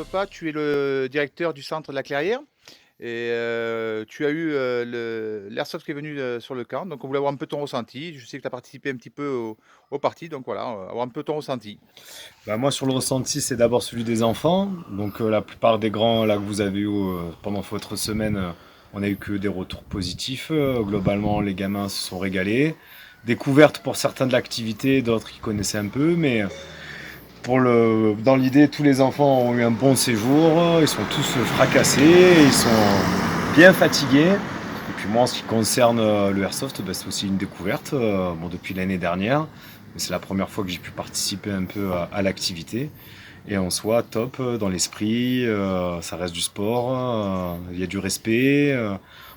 trompe pas, tu es le directeur du centre de la Clairière et tu as eu, l'airsoft qui est venu, sur le camp, donc on voulait avoir un peu ton ressenti. Je sais que tu as participé un petit peu aux parties, donc voilà, avoir un peu ton ressenti. Bah, moi, sur le ressenti, c'est d'abord celui des enfants. Donc, la plupart des grands là que vous avez eu pendant votre semaine, on a eu que des retours positifs. Globalement, les gamins se sont régalés. Découverte pour certains de l'activité, d'autres qui connaissaient un peu, mais dans l'idée, tous les enfants ont eu un bon séjour. Ils sont tous fracassés, ils sont bien fatigués. Et puis moi, en ce qui concerne le airsoft, bah, c'est aussi une découverte. Bon, depuis l'année dernière, mais c'est la première fois que j'ai pu participer un peu à l'activité. Et en soi, top dans l'esprit, ça reste du sport, il y a du respect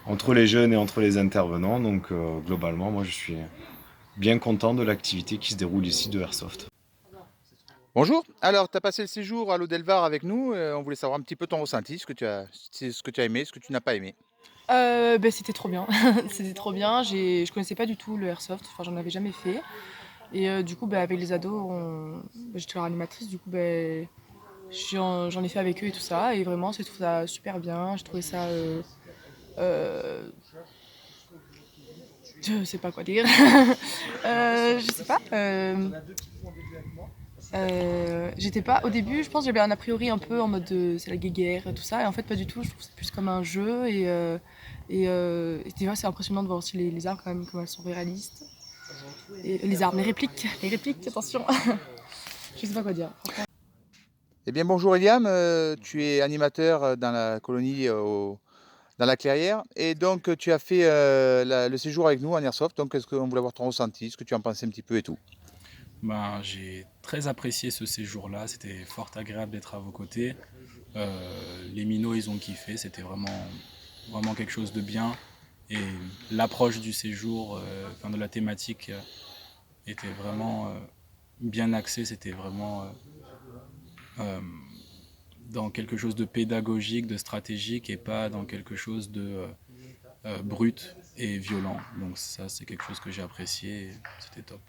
entre les jeunes et entre les intervenants. Donc globalement, moi je suis bien content de l'activité qui se déroule ici de Airsoft. Bonjour, alors tu as passé le séjour à l'eau d'Elvar avec nous, on voulait savoir un petit peu ton ressenti, ce que tu as aimé, ce que tu n'as pas aimé. C'était trop bien. C'était trop bien. Je connaissais pas du tout le airsoft, enfin j'en avais jamais fait. Et du coup, avec les ados, j'étais leur animatrice, du coup, j'en ai fait avec eux et tout ça. Et vraiment, j'ai trouvé ça super bien. J'ai trouvé ça. Euh, je sais pas quoi dire. Je sais pas. J'étais pas. Au début, je pense que j'avais un a priori un peu en mode c'est la guéguerre et tout ça. Et en fait, pas du tout. Je trouve que c'est plus comme un jeu. Et tu vois, c'est impressionnant de voir aussi les armes quand même, comme elles sont réalistes. Et les armes, les répliques, attention. Je sais pas quoi dire. Eh bien bonjour Eliam, tu es animateur, dans la colonie, dans la Clairière et donc tu as fait, le séjour avec nous en airsoft, donc est-ce qu'on voulait avoir ton ressenti, ce que tu en pensais un petit peu et tout? Ben, j'ai très apprécié ce séjour-là, c'était fort agréable d'être à vos côtés. Les minots, ils ont kiffé, c'était vraiment quelque chose de bien. Et l'approche du séjour, enfin de la thématique, était vraiment bien axée, c'était vraiment euh, dans quelque chose de pédagogique, de stratégique et pas dans quelque chose de brut et violent. Donc ça, c'est quelque chose que j'ai apprécié et c'était top.